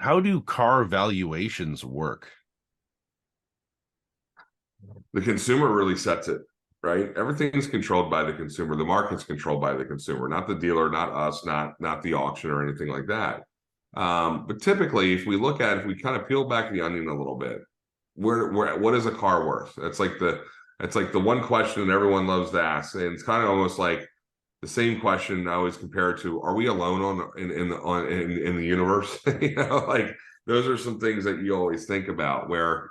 how do car valuations work? The consumer really sets it, right? Everything's controlled by the consumer. The market's controlled by the consumer, not the dealer, not us, not the auction or anything like that. But typically, if we kind of peel back the onion a little bit, what is a car worth? That's like the one question that everyone loves to ask, and it's kind of almost like the same question I always compare it to: are we alone in the universe? Like those are some things that you always think about, where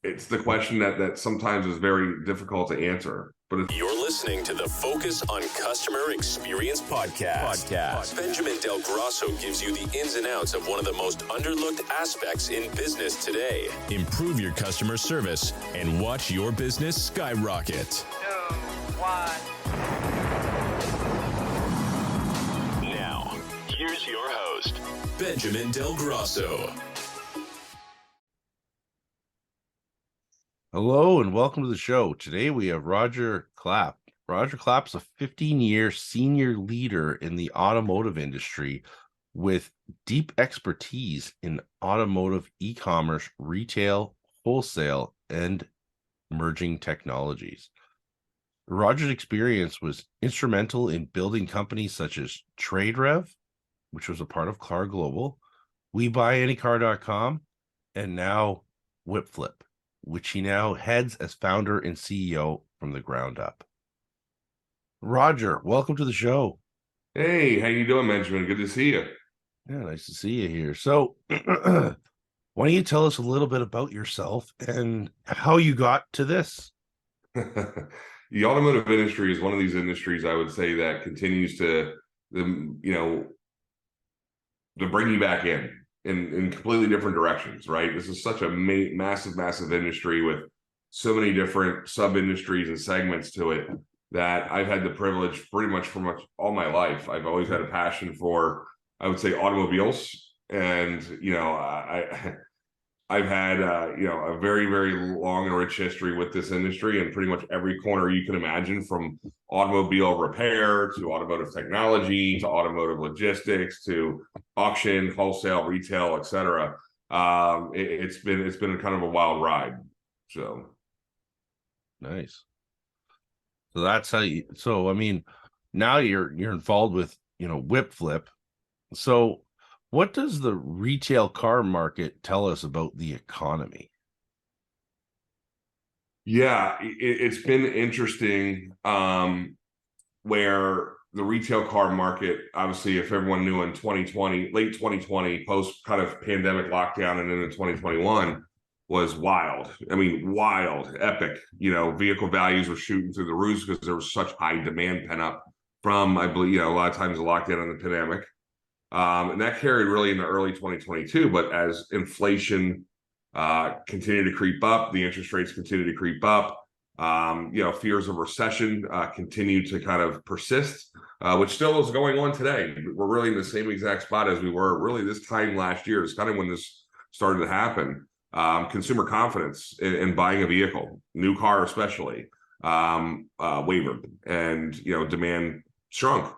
it's the question that sometimes is very difficult to answer. But You're listening to the Focus on Customer Experience podcast. Benjamin Del Grosso gives you the ins and outs of one of the most underlooked aspects in business today. Improve your customer service and watch your business skyrocket. 2, 1. Now, here's your host, Benjamin Del Grosso. Hello and welcome to the show. Today we have Roger Clappe. Roger Clappe's a 15-year senior leader in the automotive industry with deep expertise in automotive e-commerce, retail, wholesale, and emerging technologies. Roger's experience was instrumental in building companies such as TradeRev, which was a part of Car Global, WeBuyAnyCar.com, and now WhipFlip, which he now heads as founder and CEO from the ground up. Roger, welcome to the show. hey, how you doing, Benjamin? Good to see you. Yeah, nice to see you here. So why don't you tell us a little bit about yourself and how you got to this? The automotive industry is one of these industries, I would say, that continues to bring you back in completely different directions, right? This is such a massive industry with so many different sub-industries and segments to it that I've had the privilege pretty much for all my life. I've always had a passion for, I would say, automobiles. And, I've had, a very, very long and rich history with this industry, and pretty much every corner you can imagine, from automobile repair to automotive technology to automotive logistics to auction, wholesale, retail, etc. It's been kind of a wild ride. So Nice. So that's how you. So I mean, now you're involved with WhipFlip. So what does the retail car market tell us about the economy? yeah, it's been interesting. Where the retail car market, obviously, if everyone knew, in 2020, late 2020, post kind of pandemic lockdown and into 2021, was wild. I mean, wild, epic. Vehicle values were shooting through the roofs because there was such high demand pent up from, I believe, a lot of times the lockdown and the pandemic. And that carried really into early 2022. But as inflation continued to creep up, the interest rates continued to creep up. Fears of recession continue to kind of persist, which still is going on today. We're really in the same exact spot as we were really this time last year. Is kind of when this started to happen. Consumer confidence in buying a vehicle, new car especially, wavered, and demand shrunk.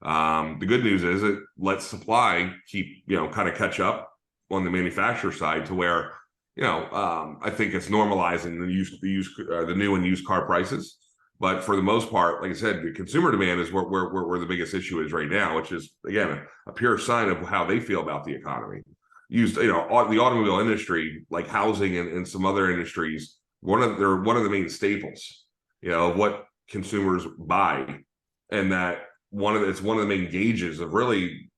The good news is it lets supply keep kind of catch up on the manufacturer side to where I think it's normalizing the new and used car prices. But for the most part, like I said, the consumer demand is where the biggest issue is right now, which is, again, a pure sign of how they feel about the economy. The automobile industry, like housing and some other industries, they're one of the main staples, of what consumers buy, and that it's one of the main gauges of really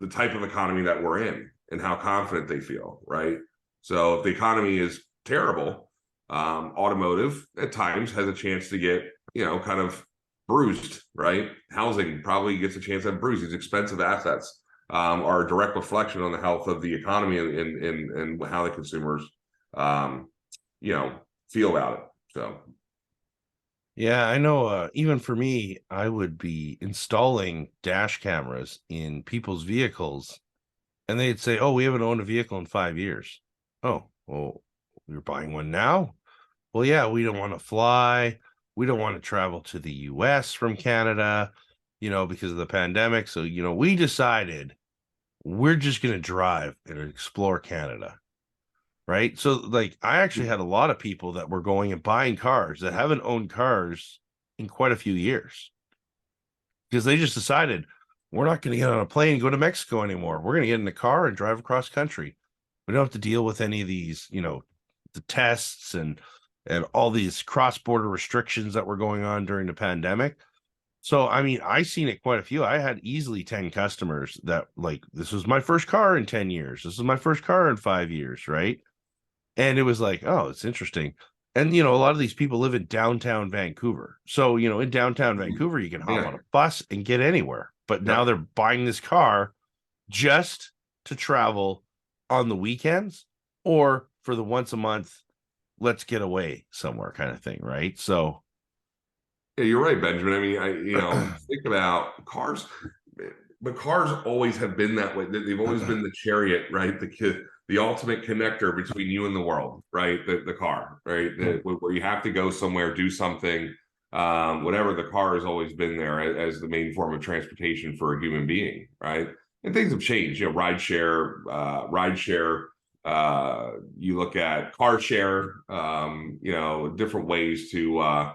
the type of economy that we're in and how confident they feel, right? So if the economy is terrible, automotive at times has a chance to get, kind of bruised, right? Housing probably gets a chance to have bruised. These expensive assets are a direct reflection on the health of the economy and how the consumers, feel about it. So. Yeah, I know. Even for me, I would be installing dash cameras in people's vehicles, and they'd say, "Oh, we haven't owned a vehicle in 5 years." Oh, well, you're buying one now? Well, yeah, we don't want to fly. We don't want to travel to the US from Canada, because of the pandemic. So, we decided we're just going to drive and explore Canada. Right. So, like, I actually had a lot of people that were going and buying cars that haven't owned cars in quite a few years because they just decided we're not going to get on a plane and go to Mexico anymore. We're going to get in a car and drive across country. We don't have to deal with any of these, the tests and all these cross-border restrictions that were going on during the pandemic. So, I mean, I seen it quite a few. I had easily 10 customers that, like, this was my first car in 10 years. This is my first car in 5 years, right? And it was like, oh, it's interesting. And, a lot of these people live in downtown Vancouver. So, in downtown Vancouver, you can hop on a bus and get anywhere. But now they're buying this car just to travel on the weekends or for the once a month, let's get away somewhere kind of thing. Right. So, Yeah, you're right, Benjamin. I mean, think about cars, but cars always have been that way. They've always been the chariot, right? The ultimate connector between you and the world, right? The car, right? Where you have to go somewhere, do something, whatever. The car has always been there as the main form of transportation for a human being, right? And things have changed. Ride share. You look at car share. Different ways to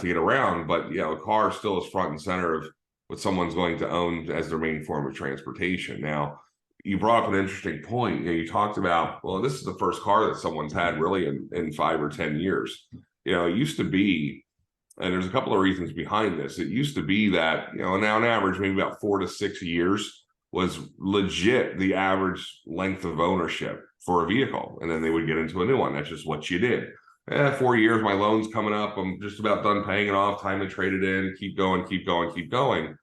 get around, but a car still is front and center of what someone's going to own as their main form of transportation. Now, you brought up an interesting point. You talked about, well, this is the first car that someone's had really in 5 or 10 years. It used to be, and there's a couple of reasons behind this. It used to be that, now on average, maybe about 4 to 6 years was legit the average length of ownership for a vehicle. And then they would get into a new one. That's just what you did. 4 years, my loan's coming up. I'm just about done paying it off. Time to trade it in. Keep going, keep going, keep going.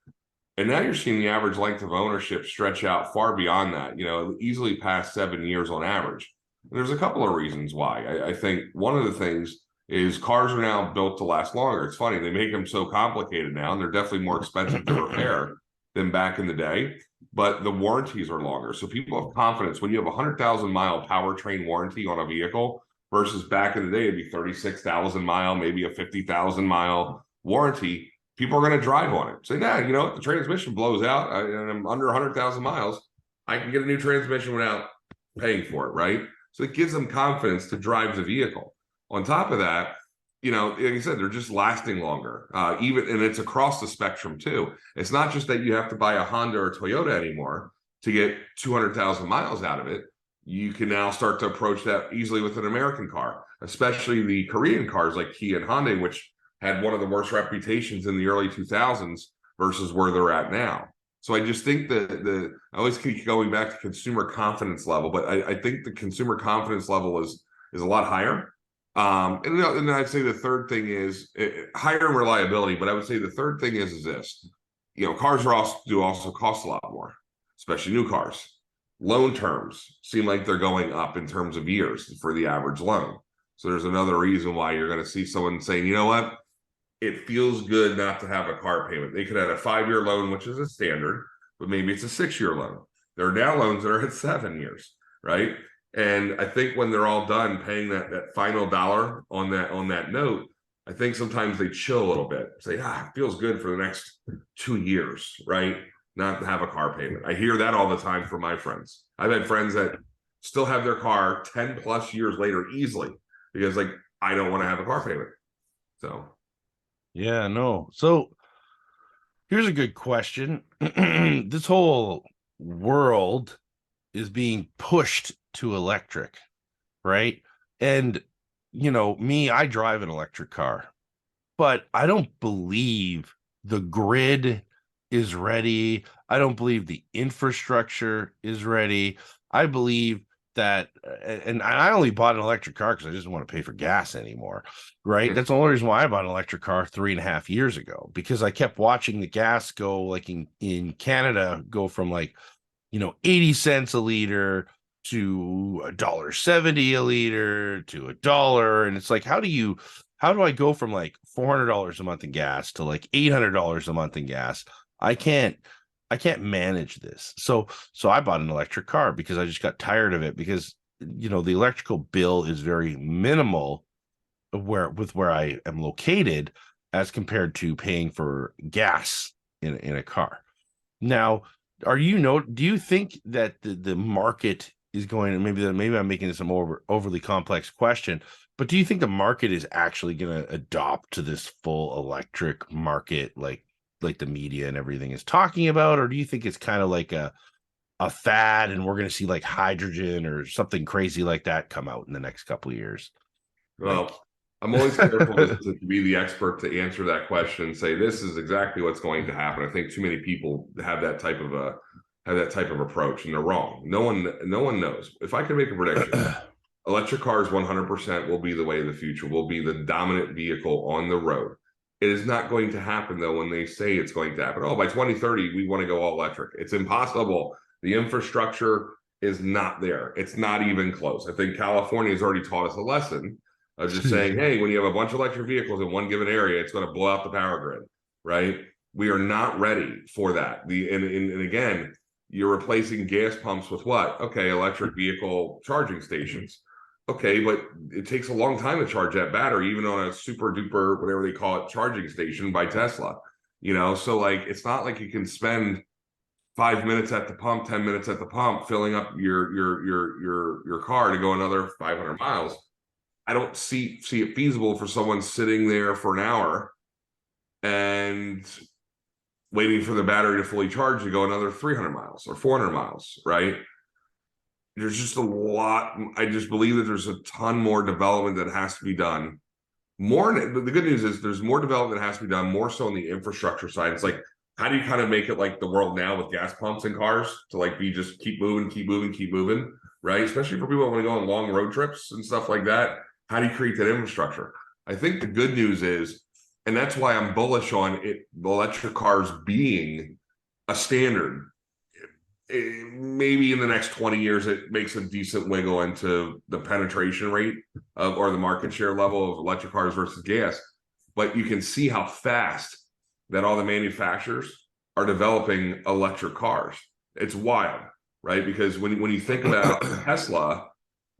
And now you're seeing the average length of ownership stretch out far beyond that, easily past 7 years on average. And there's a couple of reasons why. I think one of the things is cars are now built to last longer. It's funny, they make them so complicated now, and they're definitely more expensive to repair than back in the day, but the warranties are longer. So people have confidence when you have a 100,000-mile powertrain warranty on a vehicle versus back in the day, it'd be 36,000 mile, maybe a 50,000 mile warranty. People are going to drive on it. Say, if the transmission blows out and I'm under 100,000 miles, I can get a new transmission without paying for it, right? So it gives them confidence to drive the vehicle. On top of that, like you said, they're just lasting longer. And it's across the spectrum too. It's not just that you have to buy a Honda or Toyota anymore to get 200,000 miles out of it. You can now start to approach that easily with an American car, especially the Korean cars like Kia and Hyundai, which had one of the worst reputations in the early 2000s versus where they're at now. So I just think that I always keep going back to consumer confidence level, but I think the consumer confidence level is a lot higher. And I'd say the third thing is higher in reliability, but I would say the third thing is this. Cars also cost a lot more, especially new cars. Loan terms seem like they're going up in terms of years for the average loan. So there's another reason why you're going to see someone saying, you know what, it feels good not to have a car payment. They could have a 5-year loan, which is a standard, but maybe it's a 6-year loan. There are now loans that are at 7 years, right? And I think when they're all done paying that final dollar on that note, I think sometimes they chill a little bit. Say, it feels good for the next 2 years, right? Not to have a car payment. I hear that all the time from my friends. I've had friends that still have their car 10 plus years later easily because I don't want to have a car payment. So yeah, no. So here's a good question. This whole world is being pushed to electric, right? And I drive an electric car, but I don't believe the grid is ready. I don't believe the infrastructure is ready. I believe that, and I only bought an electric car because I just didn't want to pay for gas anymore, right? That's the only reason why I bought an electric car 3.5 years ago, because I kept watching the gas go, like in Canada, go from 80 cents a liter to $1.70 a liter to $1. And it's like, how do I go from $400 a month in gas to $800 a month in gas? I can't manage this. So I bought an electric car because I just got tired of it, because the electrical bill is very minimal where I am located as compared to paying for gas in a car. Now, do you think that the market is going to, maybe I'm making this a more overly complex question, but do you think the market is actually going to adopt to this full electric market like the media and everything is talking about, or do you think it's kind of like a fad and we're going to see like hydrogen or something crazy like that come out in the next couple of years? Like, Well, I'm always careful to be the expert to answer that question and say this is exactly what's going to happen. I think too many people have that type of approach, and they're wrong. No one knows. If I could make a prediction, electric cars 100% will be the way of the future. Will be the dominant vehicle on the road. It is not going to happen though when they say it's going to happen. Oh, by 2030 we want to go all electric. It's impossible. The infrastructure is not there. It's not even close. I think California has already taught us a lesson of just saying, hey, when you have a bunch of electric vehicles in one given area, it's going to blow out the power grid, right? We are not ready for that. And again, you're replacing gas pumps with what? Okay, electric vehicle charging stations. Okay, but it takes a long time to charge that battery, even on a super duper, whatever they call it, charging station by Tesla. So like it's not like you can spend 5 minutes at the pump, 10 minutes at the pump, filling up your car to go another 500 miles. I don't see it feasible for someone sitting there for an hour and waiting for the battery to fully charge to go another 300 miles or 400 miles, right? There's just a lot. I just believe that there's a ton more development that has to be done. The good news is there's more development that has to be done, more so on the infrastructure side. It's like, how do you kind of make it like the world now with gas pumps and cars to like be just keep moving, right? Especially for people who want to go on long road trips and stuff like that. How do you create that infrastructure? I think the good news is, and that's why I'm bullish on it, electric cars being a standard. Maybe in the next 20 years, it makes a decent wiggle into the penetration rate of, or the market share level of electric cars versus gas. But you can see how fast that all the manufacturers are developing electric cars. It's wild, right? Because when you think about Tesla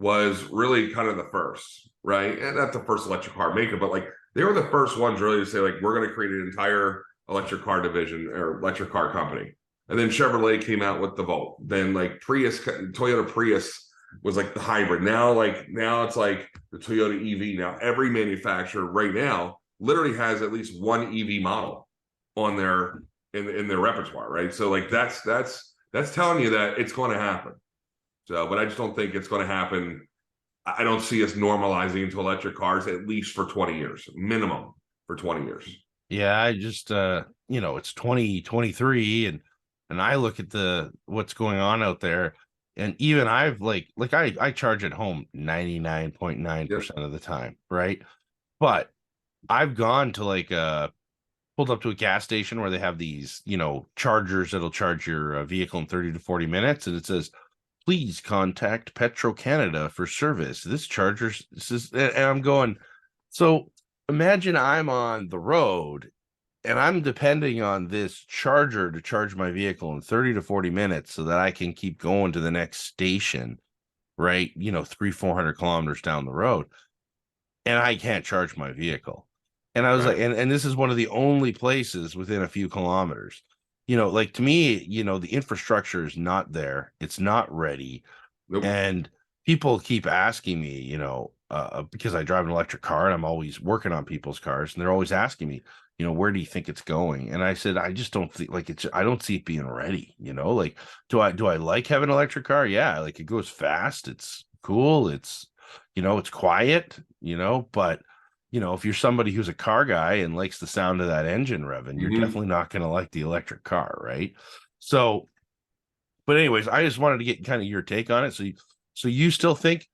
was really kind of the first, right? And not the first electric car maker, but like they were the first ones really to say like, we're going to create an entire electric car division or electric car company. And then Chevrolet came out with the Volt. Then like Toyota Prius was like the hybrid. Now it's like the Toyota EV. Now every manufacturer right now literally has at least one EV model on their in their repertoire, right? So like that's telling you that it's going to happen. So, but I just don't think it's going to happen. I don't see us normalizing into electric cars at least for 20 years, minimum for 20 years. Yeah, I just it's 2023 and I look at what's going on out there, and even I've I charge at home 99.9% of the time, right? But I've gone to pulled up to a gas station where they have these, chargers that'll charge your vehicle in 30 to 40 minutes, and it says, please contact Petro Canada for service. And I'm going, so imagine I'm on the road and I'm depending on this charger to charge my vehicle in 30 to 40 minutes so that I can keep going to the next station, right? 300-400 kilometers down the road. And I can't charge my vehicle. And I was like, and this is one of the only places within a few kilometers. To me, the infrastructure is not there. It's not ready. Nope. And people keep asking me, because I drive an electric car and I'm always working on people's cars, and they're always asking me, where do you think it's going? And I said, I just don't think I don't see it being ready. Do I like having an electric car? Yeah. Like it goes fast. It's cool. It's, it's quiet, but if you're somebody who's a car guy and likes the sound of that engine revving, you're definitely not going to like the electric car, right? So, but anyways, I just wanted to get kind of your take on it. So you still think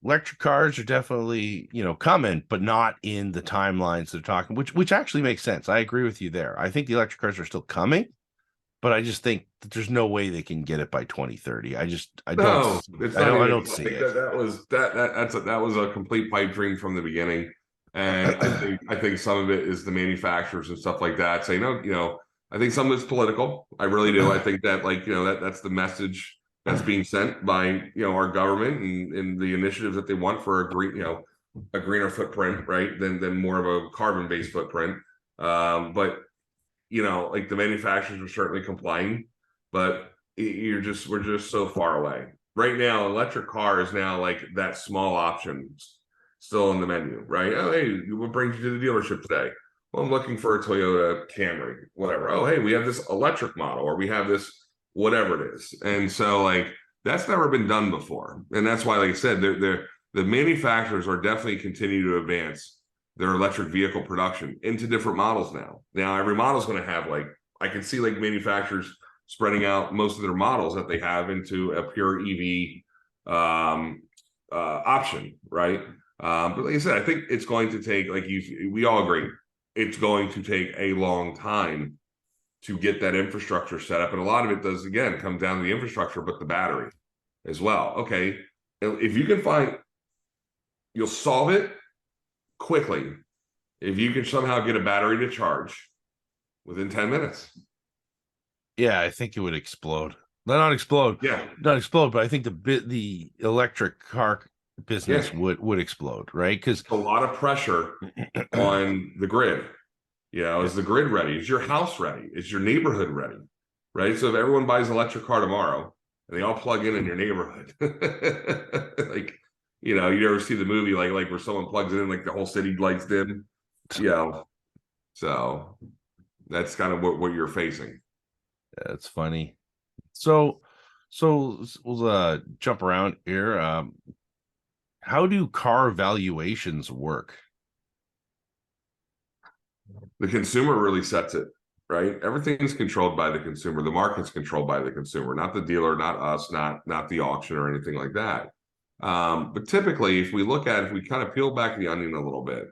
electric cars are definitely, coming, but not in the timelines they're talking, which actually makes sense. I agree with you there. I think the electric cars are still coming, but I just think that there's no way they can get it by 2030. I don't see it. That was a complete pipe dream from the beginning. And I think some of it is the manufacturers and stuff like that saying, no, I think some of it's political. I really do. I think that that's the message that's being sent by, our government and the initiatives that they want for a greener footprint, right? Than more of a carbon-based footprint. But the manufacturers are certainly complying. but we're just so far away. Right now, electric car is now like that small option still on the menu, right? Oh, hey, what brings you to the dealership today? Well, I'm looking for a Toyota Camry, whatever. Oh, hey, we have this electric model, or we have this whatever it is. And so like that's never been done before. And that's why, like I said, the manufacturers are definitely continue to advance their electric vehicle production into different models now. Now, every model is going to have like, I can see like manufacturers spreading out most of their models that they have into a pure EV option, right? But like I said, I think it's going to take, like we all agree, it's going to take a long time to get that infrastructure set up. And a lot of it does, again, come down to the infrastructure, but the battery as well. Okay, if you can find, you'll solve it quickly if you can somehow get a battery to charge within 10 minutes. Yeah, I think it would explode. Not explode. Yeah. Not explode, but I think the electric car business would explode, right? Because a lot of pressure on the grid. Is the grid ready? Is your house ready? Is your neighborhood ready? Right. So if everyone buys an electric car tomorrow and they all plug in your neighborhood, like, you ever see the movie like where someone plugs it in, like the whole city lights dim? So that's kind of what you're facing. That's funny. So we'll jump around here. How do car valuations work? The consumer really sets it, right? Everything's controlled by the consumer. The market's controlled by the consumer, not the dealer, not us, not the auction or anything like that. But typically, if we kind of peel back the onion a little bit,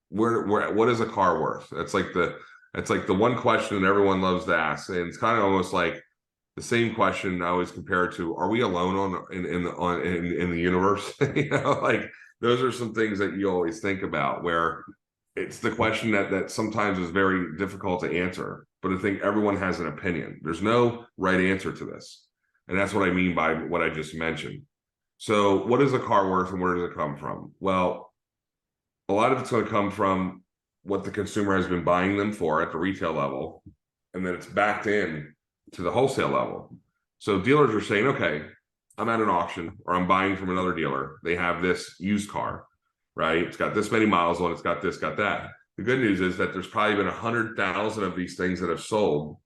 what is a car worth? That's like the one question that everyone loves to ask, and it's kind of almost like the same question I always compare it to: are we alone in the universe? Like those are some things that you always think about, where it's the question that sometimes is very difficult to answer, but I think everyone has an opinion. There's no right answer to this, and that's what I mean by what I just mentioned. So, what is a car worth, and where does it come from? Well, a lot of it's going to come from what the consumer has been buying them for at the retail level, and then it's backed in to the wholesale level. So dealers are saying, okay, I'm at an auction or I'm buying from another dealer. They have this used car, right? It's got this many miles on it. It's got this, got that. The good news is that there's probably been 100,000 of these things that have sold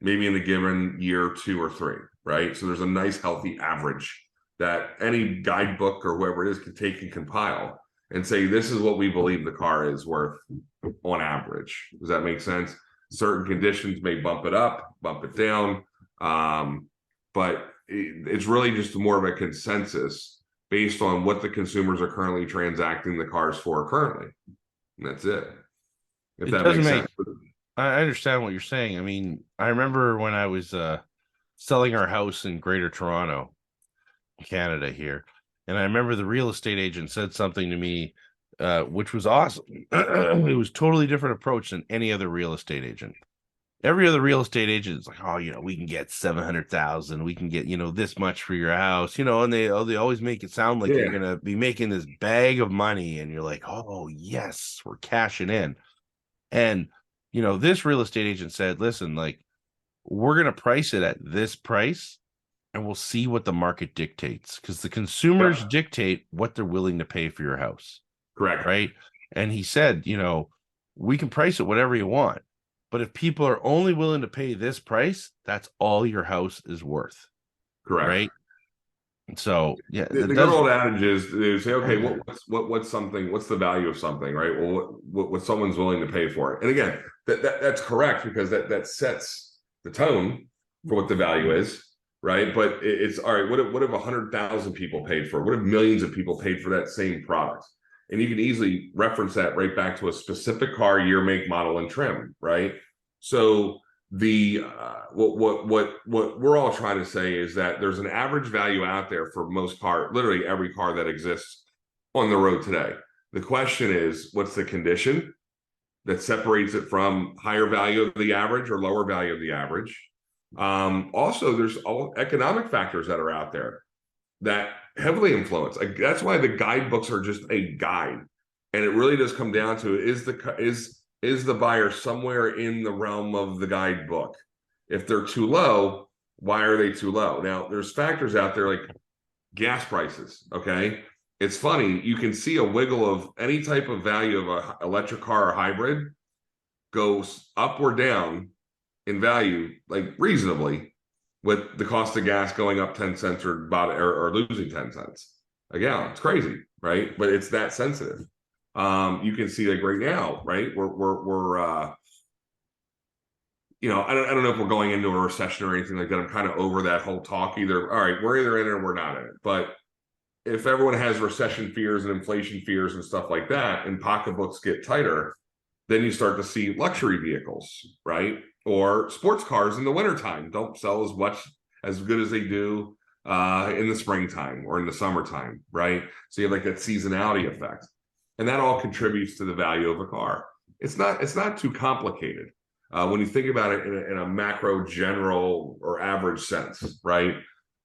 maybe in a given year, 2 or 3, right? So there's a nice healthy average that any guidebook or whoever it is can take and compile and say, this is what we believe the car is worth on average. Does that make sense? Certain conditions may bump it up, bump it down. But it's really just more of a consensus based on what the consumers are currently transacting the cars for currently. And that's it. If that makes sense. I understand what you're saying. I mean, I remember when I was selling our house in Greater Toronto, Canada here, and I remember the real estate agent said something to me, which was awesome. It was totally different approach than any other real estate agent. Every other real estate agent is like, oh, we can get 700,000, we can get, this much for your house, and they always make it sound like you're gonna be making this bag of money, and you're like, oh yes, we're cashing in. And this real estate agent said, listen, like, we're gonna price it at this price, and we'll see what the market dictates, because the consumers dictate what they're willing to pay for your house. Correct. Right. And he said, we can price it whatever you want, but if people are only willing to pay this price, that's all your house is worth. Correct. Right. So yeah, the good old adage is they say, okay, what's something? What's the value of something, right? Well, what someone's willing to pay for it. And again, that's correct, because that sets the tone for what the value is, right? But it's all right. What if 100,000 people paid for it? What if millions of people paid for that same product? And you can easily reference that right back to a specific car, year, make, model, and trim, right? So the what we're all trying to say is that there's an average value out there for most literally every car that exists on the road today. The question is, what's the condition that separates it from higher value of the average or lower value of the average? Also, there's all economic factors that are out there that heavily influence. That's why the guidebooks are just a guide, and it really does come down to, is the buyer somewhere in the realm of the guidebook? If they're too low, Why are they too low? Now, there's factors out there like gas prices, okay? It's funny, you can see a wiggle of any type of value of a electric car or hybrid goes up or down in value, like reasonably, with the cost of gas going up 10 cents or losing 10 cents a gallon. It's crazy, right? But it's that sensitive. You can see like right now, right? We're I don't know if we're going into a recession or anything like that. I'm kind of over that whole talk. All right, we're either in it or we're not in it. But if everyone has recession fears and inflation fears and stuff like that, and pocketbooks get tighter, then you start to see luxury vehicles, right? Or sports cars in the wintertime don't sell as good as they do in the springtime or in the summertime, right? So you have like that seasonality effect. And that all contributes to the value of a car. It's not too complicated when you think about it in a macro, general, or average sense, right?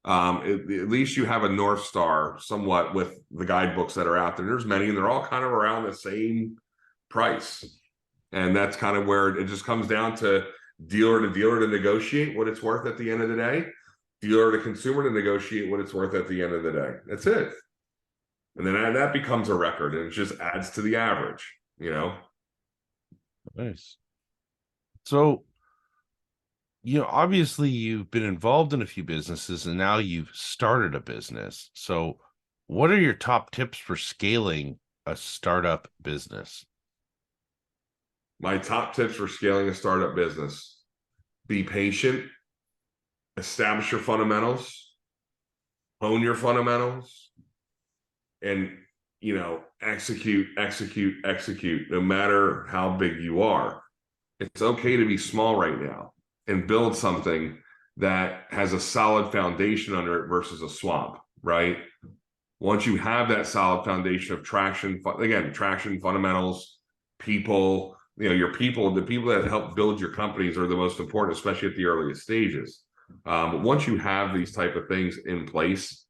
At least you have a North Star somewhat with the guidebooks that are out there. There's many, and they're all kind of around the same price. And that's kind of where it just comes down to dealer to negotiate what it's worth at the end of the day, dealer to consumer to negotiate what it's worth at the end of the day. That's it. And then that becomes a record, and it just adds to the average, Nice. So, obviously you've been involved in a few businesses and now you've started a business. So what are your top tips for scaling a startup business? My top tips for scaling a startup business: be patient, establish your fundamentals, own your fundamentals, and execute, no matter how big you are. It's okay to be small right now and build something that has a solid foundation under it versus a swamp, right? Once you have that solid foundation of traction, fundamentals, people, your people, the people that help build your companies are the most important, especially at the earliest stages. But once you have these type of things in place,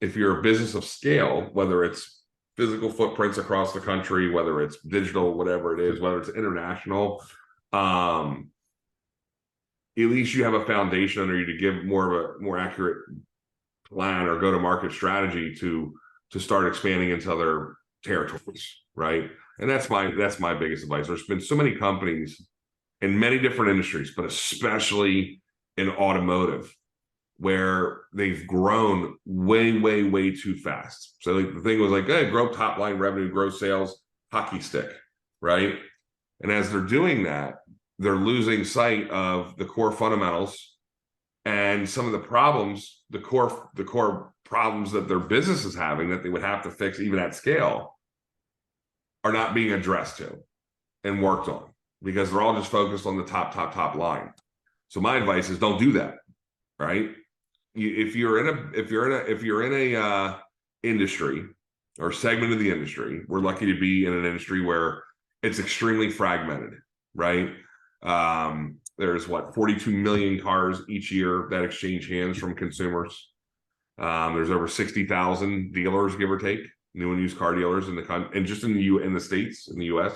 if you're a business of scale, whether it's physical footprints across the country, whether it's digital, whatever it is, whether it's international, at least you have a foundation under you to give more accurate plan or go-to-market strategy to start expanding into other territories, right? And that's my biggest advice. There's been so many companies in many different industries, but especially in automotive, where they've grown way too fast. So like, the thing was like, hey, grow top line revenue, grow sales, hockey stick, right? And as they're doing that, they're losing sight of the core fundamentals and some of the problems, the core problems that their business is having that they would have to fix even at scale are not being addressed to and worked on, because they're all just focused on the top line. So my advice is don't do that, right? If you're in a industry or segment of the industry, we're lucky to be in an industry where it's extremely fragmented, right? There's 42 million cars each year that exchange hands from consumers. There's over 60,000 dealers, give or take, new and used car dealers in the country, and just in the States, in the US.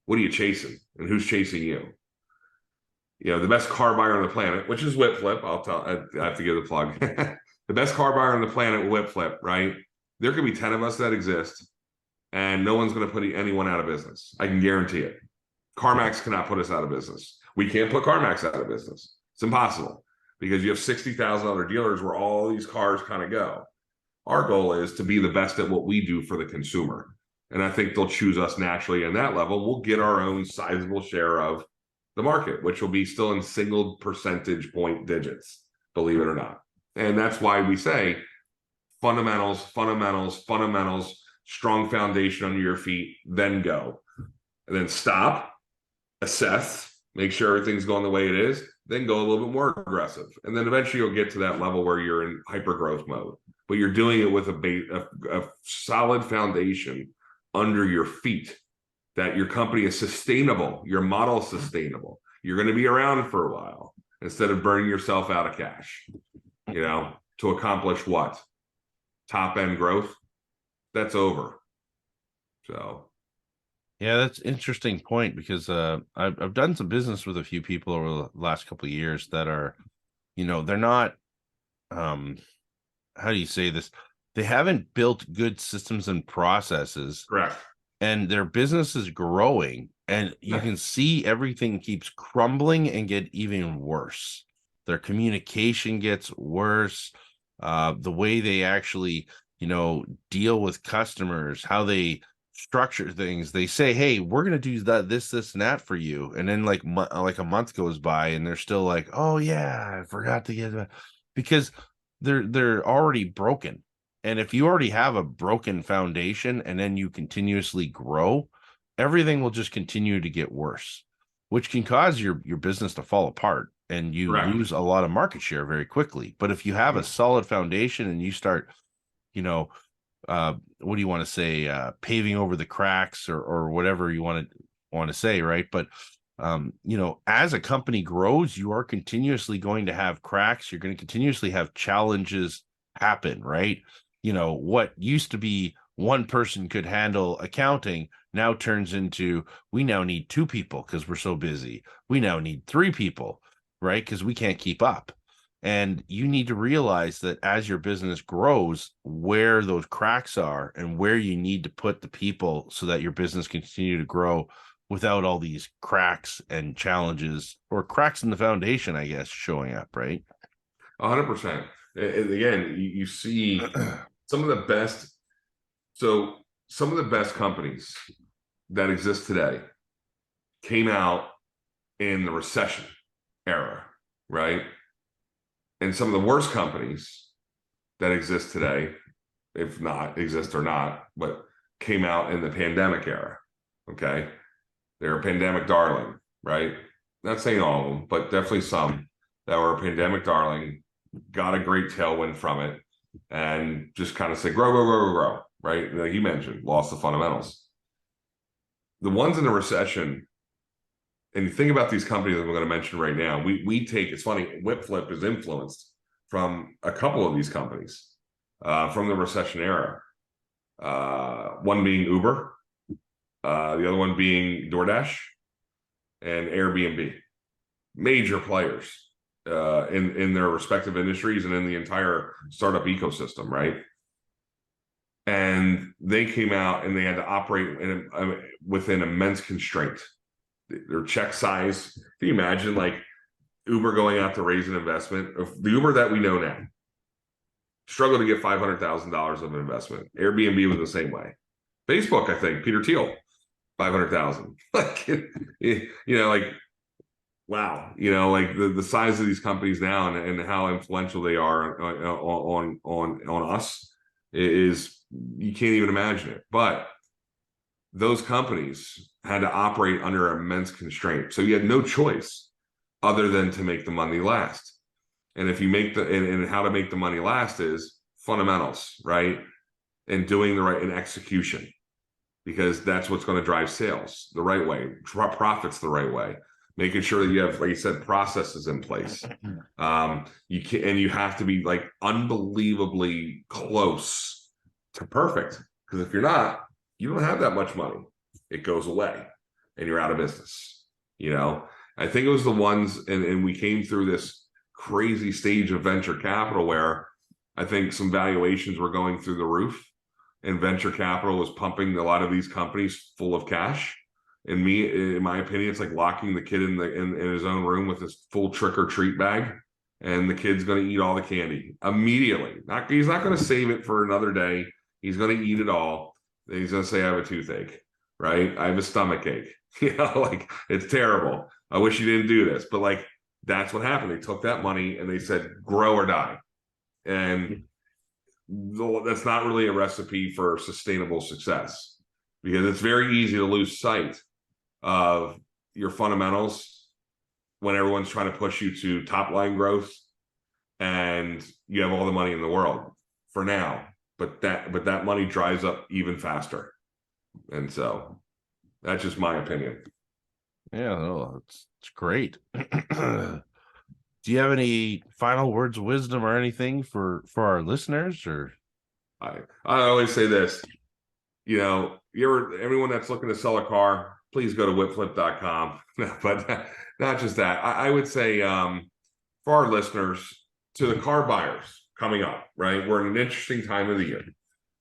What are you chasing, and who's chasing you? The best car buyer on the planet, which is WhipFlip. I have to give the plug. The best car buyer on the planet, WhipFlip, right? There could be 10 of us that exist, and no one's going to put anyone out of business. I can guarantee it. CarMax cannot put us out of business. We can't put CarMax out of business. It's impossible, because you have 60,000 other dealers where all these cars kind of go. Our goal is to be the best at what we do for the consumer. And I think they'll choose us naturally in that level. We'll get our own sizable share of the market, which will be still in single percentage point digits, believe it or not. And that's why we say fundamentals, strong foundation under your feet, then go. And then stop, assess, make sure everything's going the way it is, then go a little bit more aggressive. And then eventually you'll get to that level where you're in hyper growth mode, but you're doing it with a solid foundation under your feet, that your company is sustainable, your model is sustainable. You're going to be around for a while instead of burning yourself out of cash, to accomplish what? Top end growth. That's over. So. Yeah, that's an interesting point, because I've done some business with a few people over the last couple of years that are they're not, how do you say this? They haven't built good systems and processes, Correct. and their business is growing, and you can see everything keeps crumbling and get even worse. Their communication gets worse. The way they actually, deal with customers, how they structure things. They say, "Hey, we're gonna do that, this, and that for you," and then like a month goes by, and they're still like, "Oh yeah, I forgot to get that," because they're already broken. And if you already have a broken foundation and then you continuously grow, everything will just continue to get worse, which can cause your business to fall apart and you Correct. lose a lot of market share very quickly. But if you have a solid foundation and you start, you know, what do you want to say, paving over the cracks or whatever you want to say, right? But as a company grows, you are continuously going to have cracks. You're going to continuously have challenges happen, right? What used to be one person could handle accounting now turns into, we now need two people because we're so busy. We now need three people, right? Because we can't keep up. And you need to realize that as your business grows, where those cracks are and where you need to put the people so that your business can continue to grow without all these cracks and challenges, or cracks in the foundation, I guess, showing up, right? 100%. And again, you see some of the best. So some of the best companies that exist today came out in the recession era, right? And some of the worst companies that exist today, if not exist or not, but came out in the pandemic era. Okay. They're a pandemic darling, right? Not saying all of them, but definitely some that were a pandemic darling, got a great tailwind from it, and just kind of said, grow, grow, grow, grow, grow, right? Like you mentioned, lost the fundamentals. The ones in the recession, and you think about these companies that we're going to mention right now, we take, it's funny, WhipFlip is influenced from a couple of these companies from the recession era. One being Uber, the other one being DoorDash and Airbnb. Major players in their respective industries and in the entire startup ecosystem, right? And they came out and they had to operate within immense constraint. Their check size. Can you imagine, like, Uber going out to raise an investment? The Uber that we know now struggled to get $500,000 of an investment. Airbnb was the same way. Facebook, I think, Peter Thiel, 500,000. Like, like, wow, like the size of these companies now and how influential they are on us is, you can't even imagine it. But those companies had to operate under immense constraint. So you had no choice other than to make the money last. And if you make and how to make the money last is fundamentals, right? And doing the right, and execution, because that's what's going to drive sales the right way, profits the right way, making sure that you have, like you said, processes in place. You have to be like unbelievably close to perfect, because if you're not, you don't have that much money. It goes away and you're out of business. I think it was the ones, and we came through this crazy stage of venture capital where I think some valuations were going through the roof, and venture capital was pumping a lot of these companies full of cash. In my opinion, it's like locking the kid in his own room with his full trick or treat bag, and the kid's going to eat all the candy immediately. He's not going to save it for another day. He's going to eat it all. Then he's going to say, I have a toothache, right? I have a stomach ache. Like, it's terrible. I wish you didn't do this. But like, that's what happened. They took that money and they said, grow or die. And that's not really a recipe for sustainable success, because it's very easy to lose sight of your fundamentals when everyone's trying to push you to top line growth and you have all the money in the world for now. But that money dries up even faster. And so that's just my opinion. Yeah, no, it's great. Do you have any final words of wisdom or anything for our listeners? Or I always say this, everyone that's looking to sell a car, please go to WhipFlip.com. But not just that. I would say, as for our listeners, to the car buyers coming up, right? We're in an interesting time of the year.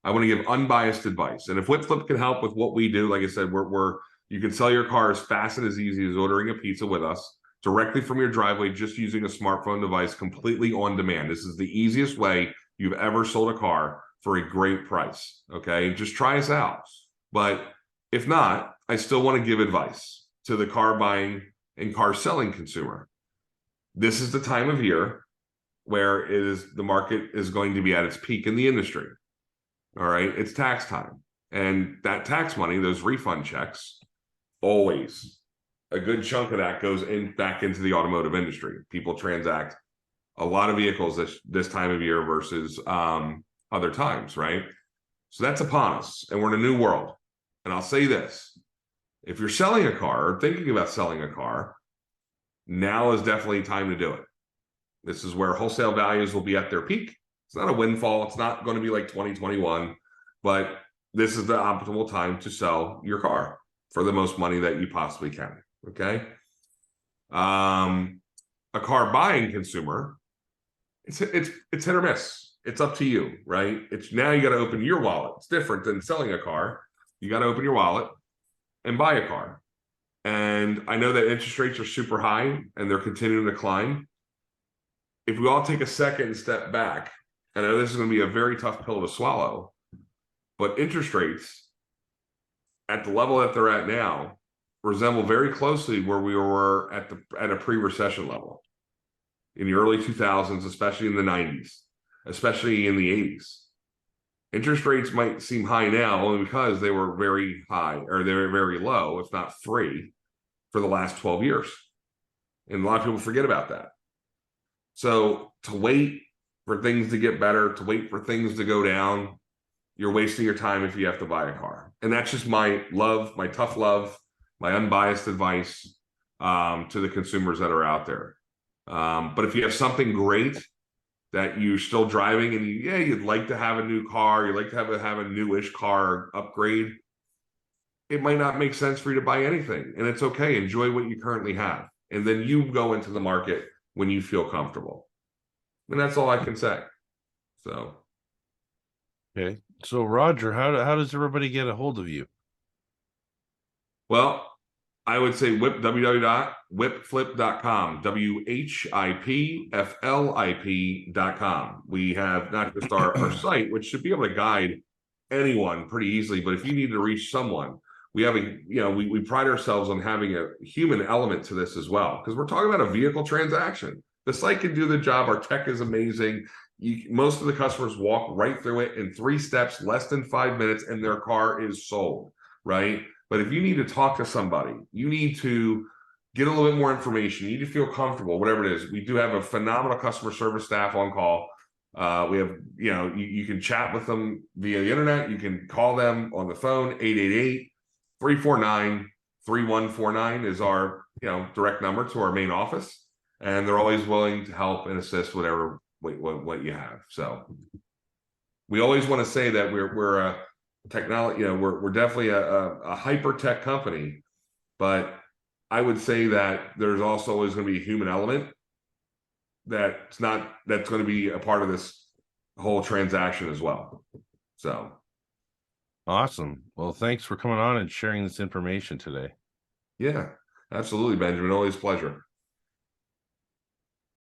I want to give unbiased advice. And if WhipFlip can help with what we do, like I said, you can sell your car as fast and as easy as ordering a pizza with us directly from your driveway, just using a smartphone device, completely on demand. This is the easiest way you've ever sold a car for a great price. Okay, just try us out. But if not, I still want to give advice to the car buying and car selling consumer. This is the time of year where the market is going to be at its peak in the industry. All right, it's tax time. And that tax money, those refund checks, always a good chunk of that goes back into the automotive industry. People transact a lot of vehicles this time of year versus other times, right? So that's upon us, and we're in a new world. And I'll say this: if you're selling a car or thinking about selling a car, now is definitely time to do it. This is where wholesale values will be at their peak. It's not a windfall. It's not going to be like 2021, but this is the optimal time to sell your car for the most money that you possibly can. Okay. A car buying consumer, it's hit or miss. It's up to you, right? It's now you got to open your wallet. It's different than selling a car. You got to open your wallet and buy a car. And I know that interest rates are super high and they're continuing to climb. If we all take a second and step back, I know this is going to be a very tough pill to swallow, but interest rates at the level that they're at now resemble very closely where we were at a pre-recession level in the early 2000s, especially in the 90s, especially in the 80s. Interest rates might seem high now only because they were very high, or they were very low, if not free, for the last 12 years. And a lot of people forget about that. So to wait for things to get better, to wait for things to go down, you're wasting your time if you have to buy a car. And that's just my love, my tough love, my unbiased advice to the consumers that are out there. But if you have something great that you're still driving and you'd like to have a new car, you'd like to have a newish car upgrade, it might not make sense for you to buy anything. And it's okay. Enjoy what you currently have. And then you go into the market when you feel comfortable. And that's all I can say. So. Okay. So Roger, how does everybody get a hold of you? Well, I would say www.whipflip.com, WHIPFLIP.com. We have not just our site, which should be able to guide anyone pretty easily, but if you need to reach someone, we have we pride ourselves on having a human element to this as well, because we're talking about a vehicle transaction. The site can do the job. Our tech is amazing. Most of the customers walk right through it in 3 steps, less than 5 minutes, and their car is sold, right? But if you need to talk to somebody, you need to get a little bit more information, you need to feel comfortable, whatever it is. We do have a phenomenal customer service staff on call. We have, you can chat with them via the internet. You can call them on the phone. 888-349-3149 is our, direct number to our main office. And they're always willing to help and assist whatever what you have. So we always want to say that we're a technology, we're definitely a hyper tech company, but I would say that there's also always going to be a human element that's going to be a part of this whole transaction as well. So Awesome. Well, thanks for coming on and sharing this information today. yeah, absolutely, Benjamin. Always a pleasure.